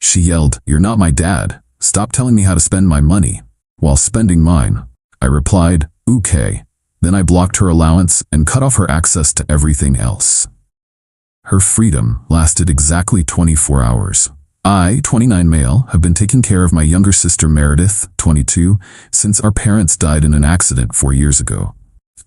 She yelled, "You're not my dad. Stop telling me how to spend my money," while spending mine. I replied, "Okay." Then I blocked her allowance and cut off her access to everything else. Her freedom lasted exactly 24 hours. I, 29 male, have been taking care of my younger sister Meredith, 22, since our parents died in an accident 4 years ago.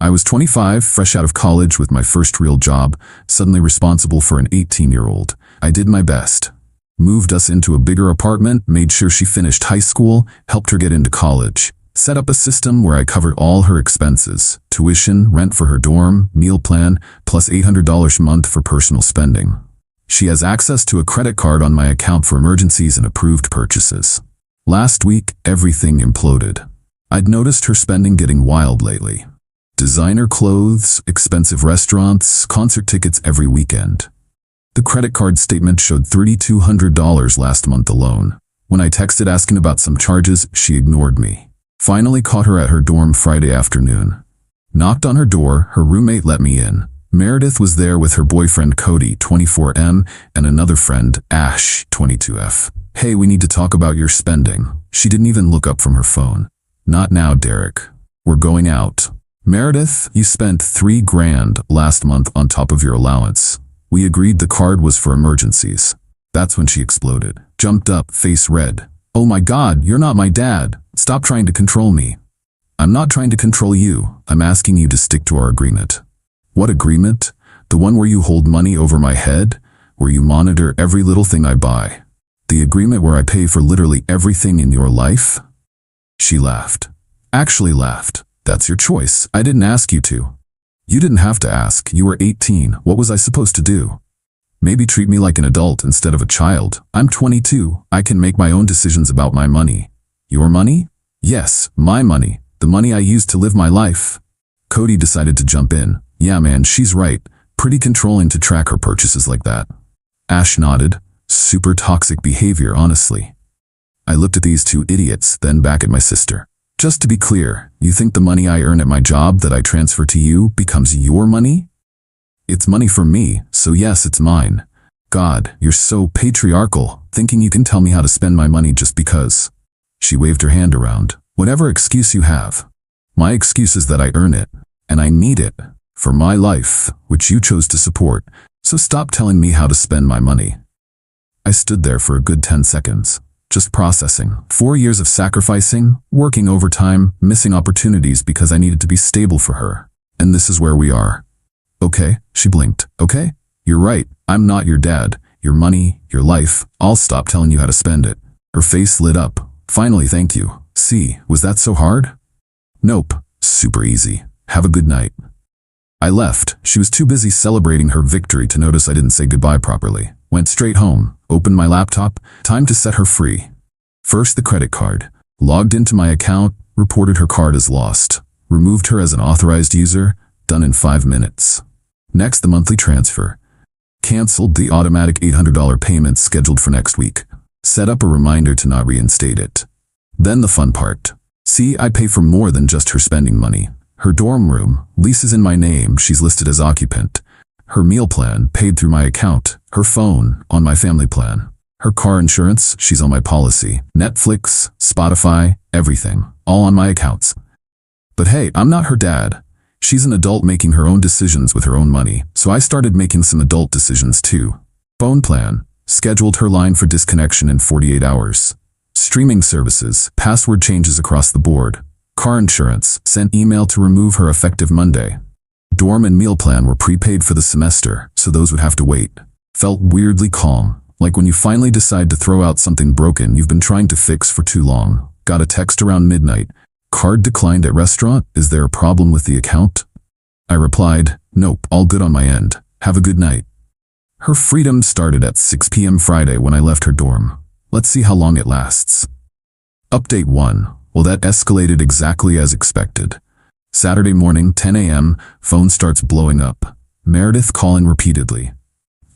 I was 25, fresh out of college with my first real job, suddenly responsible for an 18-year-old. I did my best. Moved us into a bigger apartment, made sure she finished high school, helped her get into college. Set up a system where I covered all her expenses, tuition, rent for her dorm, meal plan, plus $800 a month for personal spending. She has access to a credit card on my account for emergencies and approved purchases. Last week, everything imploded. I'd noticed her spending getting wild lately. Designer clothes, expensive restaurants, concert tickets every weekend. The credit card statement showed $3,200 last month alone. When I texted asking about some charges, she ignored me. Finally caught her at her dorm Friday afternoon. Knocked on her door, her roommate let me in. Meredith was there with her boyfriend Cody, 24M, and another friend, Ash, 22F. "Hey, we need to talk about your spending." She didn't even look up from her phone. "Not now, Derek. We're going out." "Meredith, you spent $3 grand last month on top of your allowance. We agreed the card was for emergencies." That's when she exploded. Jumped up, face red. "Oh my God, you're not my dad. Stop trying to control me." "I'm not trying to control you. I'm asking you to stick to our agreement." "What agreement? The one where you hold money over my head? Where you monitor every little thing I buy? The agreement where I pay for literally everything in your life?" She laughed. Actually laughed. "That's your choice. I didn't ask you to." "You didn't have to ask. You were 18. What was I supposed to do? Maybe treat me like an adult instead of a child. I'm 22. I can make my own decisions about my money." "Your money?" "Yes, my money. The money I use to live my life." Cody decided to jump in. "Yeah man, she's right. Pretty controlling to track her purchases like that." Ash nodded. Super toxic behavior, honestly. I looked at these two idiots, then back at my sister. "Just to be clear, you think the money I earn at my job that I transfer to you becomes your money?" "It's money for me, so yes, it's mine." "God, you're so patriarchal, thinking you can tell me how to spend my money just because." She waved her hand around. "Whatever excuse you have. My excuse is that I earn it, and I need it for my life, which you chose to support, so stop telling me how to spend my money." I stood there for a good 10 seconds, just processing. 4 years of sacrificing, working overtime, missing opportunities because I needed to be stable for her. And this is where we are. "Okay," she blinked. "Okay, you're right. I'm not your dad. Your money, your life, I'll stop telling you how to spend it." Her face lit up. "Finally, thank you. See, was that so hard?" "Nope. Super easy. Have a good night." I left. She was too busy celebrating her victory to notice I didn't say goodbye properly. Went straight home, opened my laptop, time to set her free. First the credit card. Logged into my account, reported her card as lost. Removed her as an authorized user, done in 5 minutes. Next the monthly transfer. Canceled the automatic $800 payment scheduled for next week. Set up a reminder to not reinstate it. Then the fun part. See, I pay for more than just her spending money. Her dorm room, lease is in my name, she's listed as occupant. Her meal plan, paid through my account. Her phone, on my family plan. Her car insurance, she's on my policy. Netflix, Spotify, everything, all on my accounts. But hey, I'm not her dad. She's an adult making her own decisions with her own money, so I started making some adult decisions too. Phone plan, scheduled her line for disconnection in 48 hours. Streaming services, password changes across the board. Car insurance, sent email to remove her effective Monday. Dorm and meal plan were prepaid for the semester, so those would have to wait. Felt weirdly calm, like when you finally decide to throw out something broken you've been trying to fix for too long. Got a text around midnight. "Card declined at restaurant, is there a problem with the account?" I replied, "Nope, all good on my end. Have a good night." Her freedom started at 6 p.m. Friday when I left her dorm. Let's see how long it lasts. Update 1. Well, that escalated exactly as expected. Saturday morning, 10 a.m., phone starts blowing up. Meredith calling repeatedly.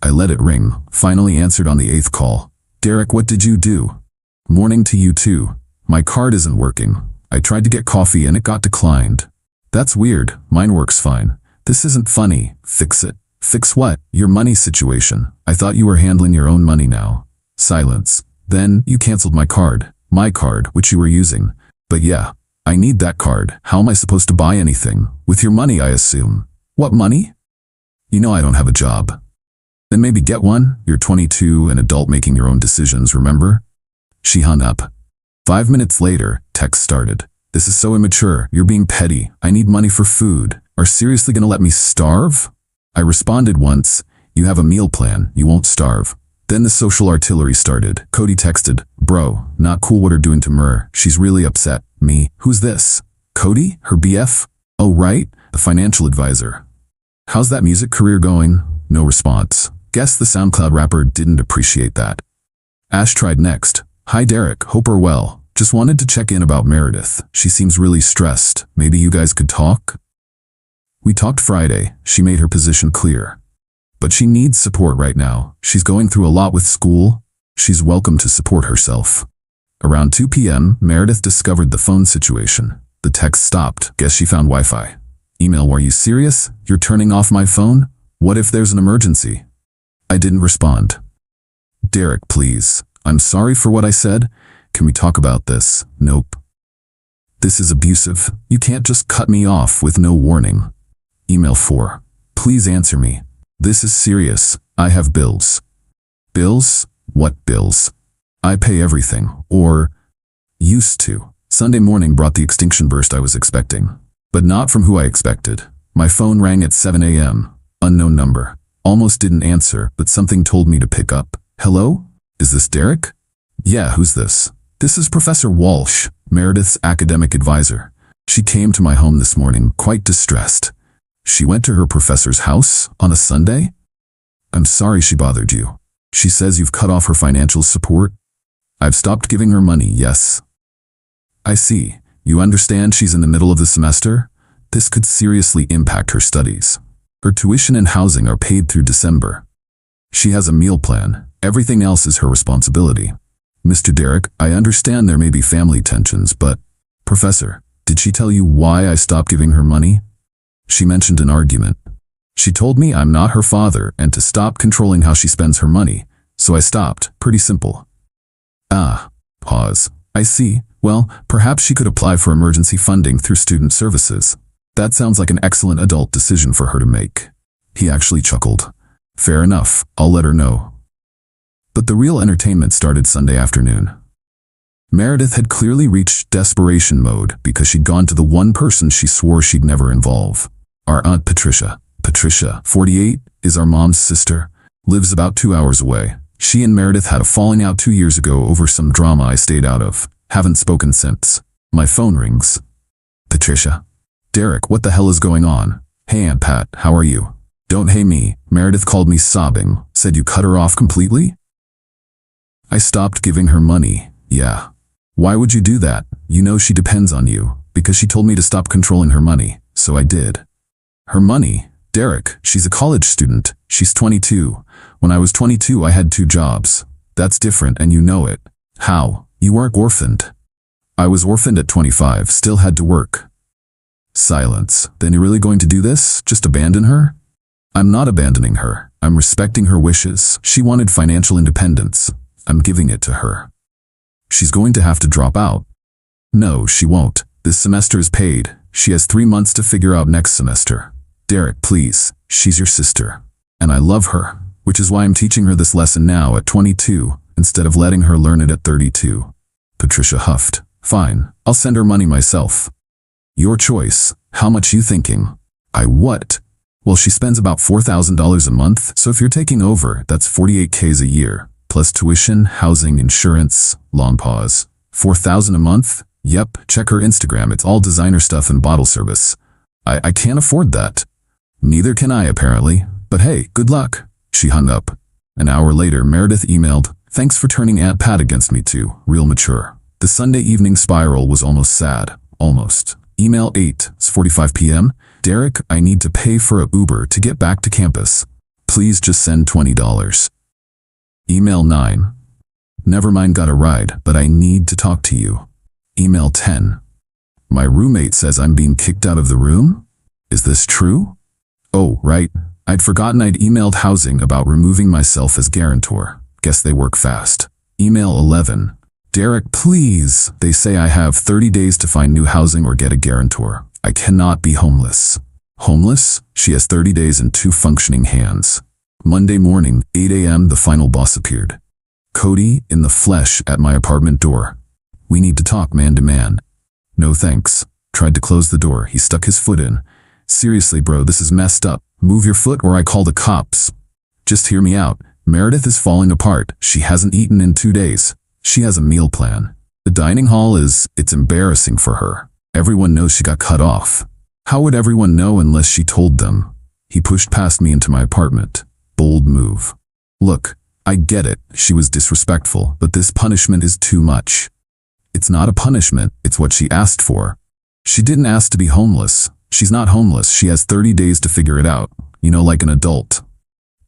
I let it ring, finally answered on the 8th call. "Derek, what did you do?" "Morning to you too. My card isn't working. I tried to get coffee and it got declined." "That's weird. Mine works fine. This isn't funny. Fix it." "Fix what?" "Your money situation. I thought you were handling your own money now." Silence. Then you canceled my card, which you were using. But yeah, I need that card. How am I supposed to buy anything? With your money, I assume. What money? You know I don't have a job. Then maybe get one. You're 22, an adult making your own decisions, remember? She hung up. 5 minutes later, text started. This is so immature. You're being petty. I need money for food. Are seriously gonna let me starve? I responded once. You have a meal plan. You won't starve. Then the social artillery started. Cody texted, bro, not cool what her doing to Mer. She's really upset. Me, who's this? Cody? Her BF? Oh right, the financial advisor. How's that music career going? No response. Guess the SoundCloud rapper didn't appreciate that. Ash tried next. Hi Derek, hope you're well. Just wanted to check in about Meredith. She seems really stressed. Maybe you guys could talk? We talked Friday. She made her position clear. But she needs support right now. She's going through a lot with school. She's welcome to support herself. Around 2 p.m., Meredith discovered the phone situation. The text stopped. Guess she found Wi-Fi. Email, are you serious? You're turning off my phone? What if there's an emergency? I didn't respond. Derek, please. I'm sorry for what I said. Can we talk about this? Nope. This is abusive. You can't just cut me off with no warning. Email 4. Please answer me. This is serious. I have bills. Bills? What bills? I pay everything, or used to. Sunday morning brought the extinction burst I was expecting, but not from who I expected. My phone rang at 7 a.m. Unknown number. Almost didn't answer, but something told me to pick up. Hello? Is this Derek? Yeah, who's this? This is Professor Walsh, Meredith's academic advisor. She came to my home this morning, quite distressed. She went to her professor's house on a Sunday? I'm sorry she bothered you. She says you've cut off her financial support. I've stopped giving her money, yes. I see. You understand she's in the middle of the semester? This could seriously impact her studies. Her tuition and housing are paid through December. She has a meal plan. Everything else is her responsibility. Mr. Derek, I understand there may be family tensions, but... Professor, did she tell you why I stopped giving her money? She mentioned an argument. She told me I'm not her father and to stop controlling how she spends her money, so I stopped. Pretty simple. Ah, pause. I see. Well, perhaps she could apply for emergency funding through student services. That sounds like an excellent adult decision for her to make. He actually chuckled. Fair enough, I'll let her know. But the real entertainment started Sunday afternoon. Meredith had clearly reached desperation mode because she'd gone to the one person she swore she'd never involve. Our Aunt Patricia. Patricia, 48, is our mom's sister, lives about 2 hours away. She and Meredith had a falling out 2 years ago over some drama I stayed out of. Haven't spoken since. My phone rings. Patricia. Derek, what the hell is going on? Hey Aunt Pat, how are you? Don't hey me. Meredith called me sobbing, said you cut her off completely? I stopped giving her money, yeah. Why would you do that? You know she depends on you, because she told me to stop controlling her money, so I did. Her money? Derek, she's a college student. She's 22. When I was 22, I had 2 jobs. That's different and you know it. How? You weren't orphaned. I was orphaned at 25, still had to work. Silence. Then you're really going to do this? Just abandon her? I'm not abandoning her. I'm respecting her wishes. She wanted financial independence. I'm giving it to her. She's going to have to drop out. No, she won't. This semester is paid. She has 3 months to figure out next semester. Derek, please. She's your sister. And I love her, which is why I'm teaching her this lesson now at 22, instead of letting her learn it at 32. Patricia huffed. Fine, I'll send her money myself. Your choice. How much you thinking? I what? Well, she spends about $4,000 a month, so if you're taking over, that's $48K a year. Plus tuition, housing, insurance. Long pause. $4,000 a month? Yep, check her Instagram. It's all designer stuff and bottle service. I can't afford that. Neither can I, apparently. But hey, good luck. She hung up. An hour later, Meredith emailed, thanks for turning Aunt Pat against me too. Real mature. The Sunday evening spiral was almost sad. Almost. Email 8:45 p.m. Derek, I need to pay for a Uber to get back to campus. Please just send $20. Email 9. Never mind, got a ride, but I need to talk to you. Email 10. My roommate says I'm being kicked out of the room? Is this true? Oh, right. I'd forgotten I'd emailed housing about removing myself as guarantor. Guess they work fast. Email 11. Derek, please. They say I have 30 days to find new housing or get a guarantor. I cannot be homeless. Homeless? She has 30 days and 2 functioning hands. Monday morning, 8 a.m. the final boss appeared. Cody, in the flesh, at my apartment door. We need to talk man to man. No thanks. Tried to close the door. He stuck his foot in. Seriously, bro, this is messed up. Move your foot or I call the cops. Just hear me out. Meredith is falling apart. She hasn't eaten in 2 days. She has a meal plan. The dining hall it's embarrassing for her. Everyone knows she got cut off. How would everyone know unless she told them? He pushed past me into my apartment. Bold move. Look, I get it. She was disrespectful, but this punishment is too much. It's not a punishment. It's what she asked for. She didn't ask to be homeless. She's not homeless. She has 30 days to figure it out. You know, like an adult.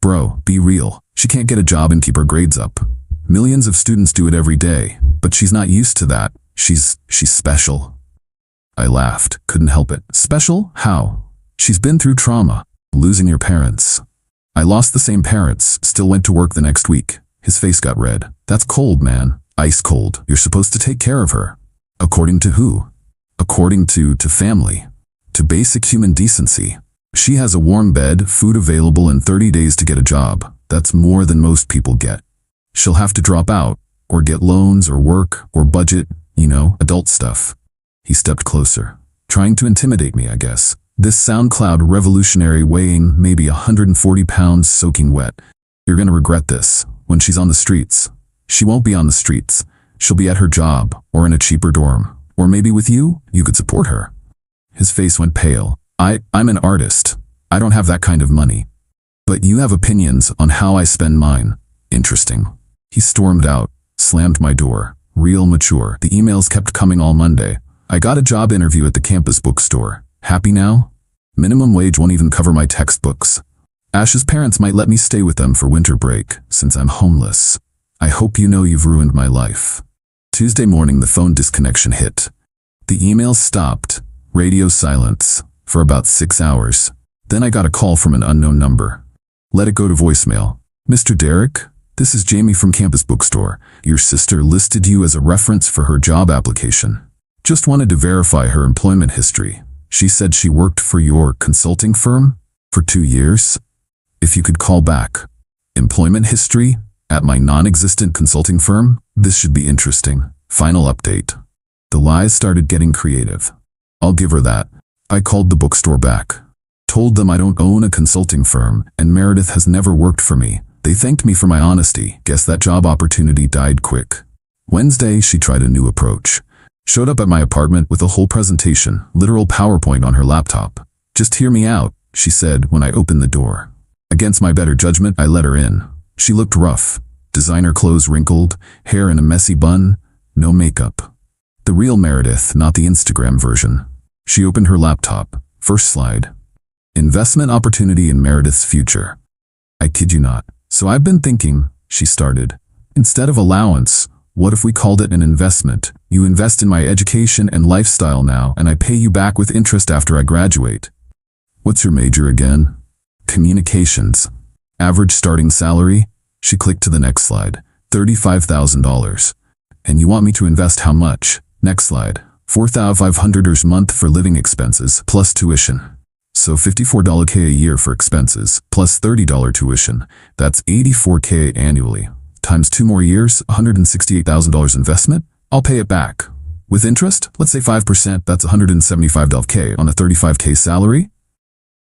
Bro, be real. She can't get a job and keep her grades up. Millions of students do it every day, but she's not used to that. She's special. I laughed. Couldn't help it. Special? How? She's been through trauma. Losing your parents. I lost the same parents, still went to work the next week. His face got red. That's cold, man. Ice cold. You're supposed to take care of her. According to who? According to family. To basic human decency. She has a warm bed, food available, and 30 days to get a job. That's more than most people get. She'll have to drop out, or get loans, or work, or budget, adult stuff. He stepped closer, trying to intimidate me, I guess. This SoundCloud revolutionary weighing maybe 140 pounds soaking wet. You're gonna regret this when she's on the streets. She won't be on the streets. She'll be at her job, or in a cheaper dorm. Or maybe with you, you could support her. His face went pale. I'm an artist. I don't have that kind of money. But you have opinions on how I spend mine. Interesting. He stormed out, slammed my door. Real mature. The emails kept coming all Monday. I got a job interview at the campus bookstore. Happy now? Minimum wage won't even cover my textbooks. Ash's parents might let me stay with them for winter break, since I'm homeless. I hope you know you've ruined my life. Tuesday morning, the phone disconnection hit. The emails stopped. Radio silence. For about 6 hours. Then I got a call from an unknown number. Let it go to voicemail. Mr. Derek, this is Jamie from Campus Bookstore. Your sister listed you as a reference for her job application. Just wanted to verify her employment history. She said she worked for your consulting firm for 2 years. If you could call back. Employment history at my non-existent consulting firm? This should be interesting. Final update. The lies started getting creative. I'll give her that. I called the bookstore back. Told them I don't own a consulting firm and Meredith has never worked for me. They thanked me for my honesty. Guess that job opportunity died quick. Wednesday, she tried a new approach. Showed up at my apartment with a whole presentation, literal PowerPoint on her laptop. Just hear me out, she said when I opened the door. Against my better judgment, I let her in. She looked rough. Designer clothes wrinkled, hair in a messy bun, no makeup. The real Meredith, not the Instagram version. She opened her laptop. First slide. Investment opportunity in Meredith's future. I kid you not. So I've been thinking, she started. Instead of allowance, what if we called it an investment? You invest in my education and lifestyle now, and I pay you back with interest after I graduate. What's your major again? Communications. Average starting salary? She clicked to the next slide. $35,000. And you want me to invest how much? Next slide. $4,500 a month for living expenses, plus tuition. So $54K a year for expenses, plus $30 tuition. That's $84K annually. Times 2 more years, $168,000 investment. I'll pay it back. With interest, let's say 5%, that's $175K on a $35K salary.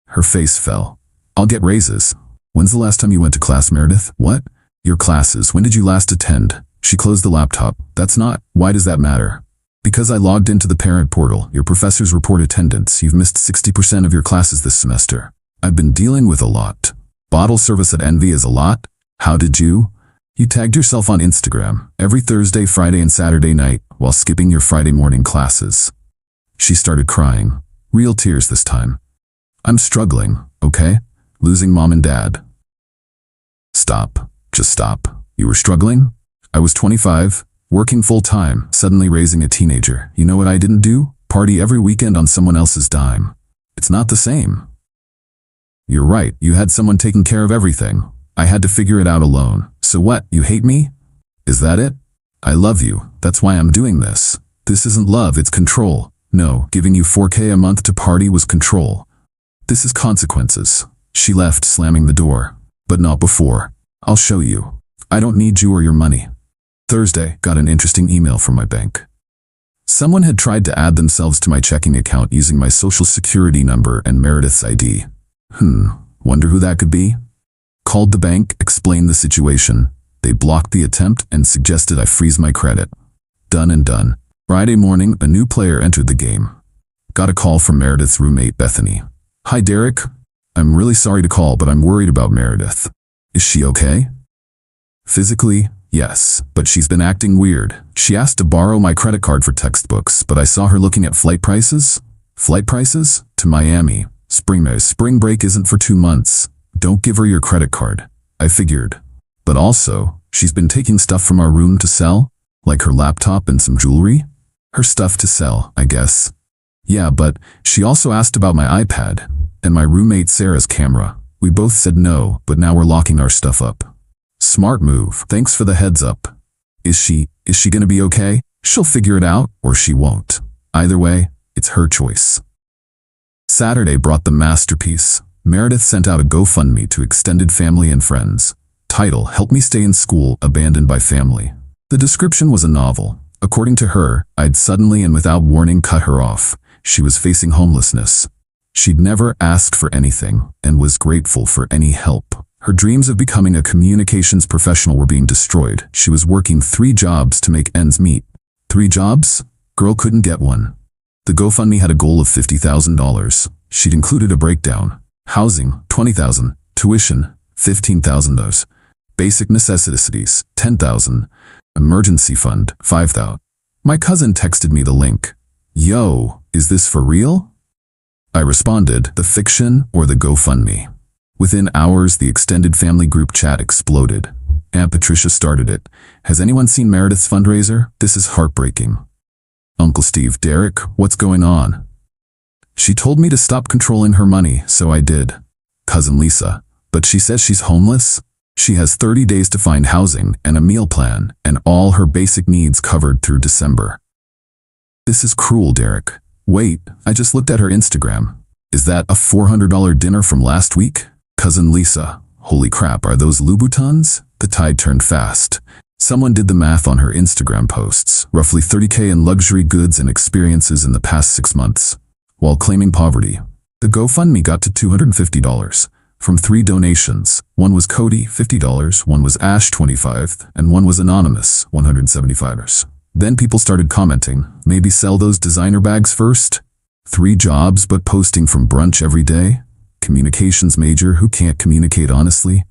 Her face fell. I'll get raises. When's the last time you went to class, Meredith? What? Your classes. When did you last attend? She closed the laptop. That's not. Why does that matter? Because I logged into the parent portal. Your professors report attendance. You've missed 60% of your classes this semester. I've been dealing with a lot. Bottle service at Envy is a lot. How did you? You tagged yourself on Instagram every Thursday, Friday, and Saturday night while skipping your Friday morning classes. She started crying. Real tears this time. I'm struggling, okay? Losing mom and dad. Stop. Just stop. You were struggling? I was 25. Working full-time, suddenly raising a teenager. You know what I didn't do? Party every weekend on someone else's dime. It's not the same. You're right, you had someone taking care of everything. I had to figure it out alone. So what, you hate me? Is that it? I love you. That's why I'm doing this. This isn't love, it's control. No, giving you $4K a month to party was control. This is consequences. She left, slamming the door. But not before. I'll show you. I don't need you or your money. Thursday, got an interesting email from my bank. Someone had tried to add themselves to my checking account using my social security number and Meredith's ID. Wonder who that could be? Called the bank, explained the situation. They blocked the attempt and suggested I freeze my credit. Done and done. Friday morning, a new player entered the game. Got a call from Meredith's roommate, Bethany. Hi, Derek. I'm really sorry to call, but I'm worried about Meredith. Is she okay? Physically, yes, but she's been acting weird. She asked to borrow my credit card for textbooks, but I saw her looking at flight prices. Flight prices? To Miami. Spring break isn't for 2 months. Don't give her your credit card. I figured. But also, she's been taking stuff from our room to sell, like her laptop and some jewelry. Her stuff to sell, I guess. Yeah, but she also asked about my iPad and my roommate Sarah's camera. We both said no, but now we're locking our stuff up. Smart move. Thanks for the heads up. Is she gonna be okay? She'll figure it out, or she won't. Either way, it's her choice. Saturday brought the masterpiece. Meredith sent out a GoFundMe to extended family and friends. Title, Help Me Stay in School, Abandoned by Family. The description was a novel. According to her, I'd suddenly and without warning cut her off. She was facing homelessness. She'd never asked for anything and was grateful for any help. Her dreams of becoming a communications professional were being destroyed. She was working 3 jobs to make ends meet. 3 jobs? Girl couldn't get one. The GoFundMe had a goal of $50,000. She'd included a breakdown. Housing, $20,000. Tuition, $15,000. Basic necessities, $10,000. Emergency fund, $5,000. My cousin texted me the link. Yo, is this for real? I responded, the fiction or the GoFundMe? Within hours, the extended family group chat exploded. Aunt Patricia started it. Has anyone seen Meredith's fundraiser? This is heartbreaking. Uncle Steve, Derek, what's going on? She told me to stop controlling her money, so I did. Cousin Lisa, but she says she's homeless? She has 30 days to find housing and a meal plan, and all her basic needs covered through December. This is cruel, Derek. Wait, I just looked at her Instagram. Is that a $400 dinner from last week? Cousin Lisa, holy crap, are those Louboutins? The tide turned fast. Someone did the math on her Instagram posts, roughly $30K in luxury goods and experiences in the past 6 months. While claiming poverty, the GoFundMe got to $250 from 3 donations. One was Cody, $50, one was Ash, $25, and one was Anonymous, $175. Then people started commenting, maybe sell those designer bags first? 3 jobs but posting from brunch every day? Communications major who can't communicate honestly?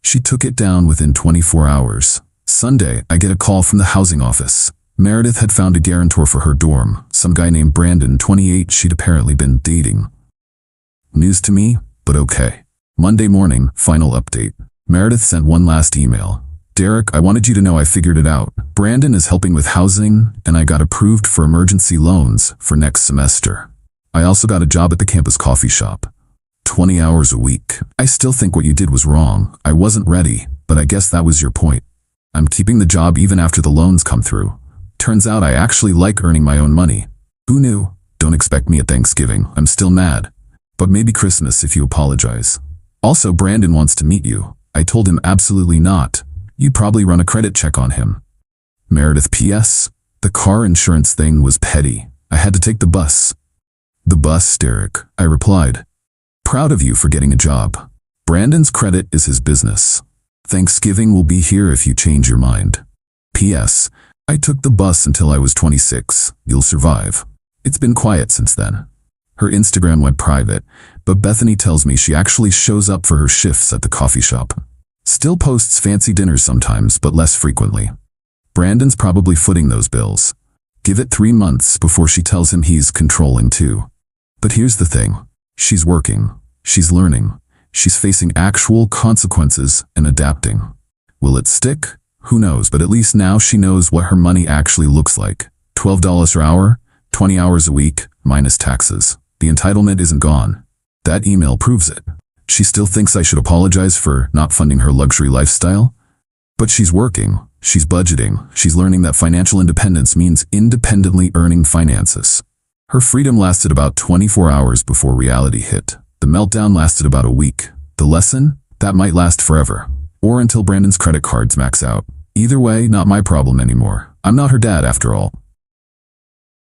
She took it down within 24 hours. Sunday, I get a call from the housing office. Meredith had found a guarantor for her dorm, some guy named Brandon, 28, she'd apparently been dating. News to me, but okay. Monday morning, final update. Meredith sent one last email. Derek, I wanted you to know I figured it out. Brandon is helping with housing, and I got approved for emergency loans for next semester. I also got a job at the campus coffee shop. 20 hours a week. I still think what you did was wrong. I wasn't ready, but I guess that was your point. I'm keeping the job even after the loans come through. Turns out I actually like earning my own money. Who knew? Don't expect me at Thanksgiving. I'm still mad. But maybe Christmas if you apologize. Also, Brandon wants to meet you. I told him absolutely not. You'd probably run a credit check on him. Meredith, P.S. The car insurance thing was petty. I had to take the bus. The bus, Derek, I replied. Proud of you for getting a job. Brandon's credit is his business. Thanksgiving will be here if you change your mind. P.S. I took the bus until I was 26. You'll survive. It's been quiet since then. Her Instagram went private, but Bethany tells me she actually shows up for her shifts at the coffee shop. Still posts fancy dinners sometimes, but less frequently. Brandon's probably footing those bills. Give it 3 months before she tells him he's controlling too. But here's the thing. She's working. She's learning. She's facing actual consequences and adapting. Will it stick? Who knows, but at least now she knows what her money actually looks like. $12 per hour, 20 hours a week, minus taxes. The entitlement isn't gone. That email proves it. She still thinks I should apologize for not funding her luxury lifestyle? But she's working. She's budgeting. She's learning that financial independence means independently earning finances. Her freedom lasted about 24 hours before reality hit. The meltdown lasted about a week. The lesson? That might last forever. Or until Brandon's credit cards max out. Either way, not my problem anymore. I'm not her dad after all.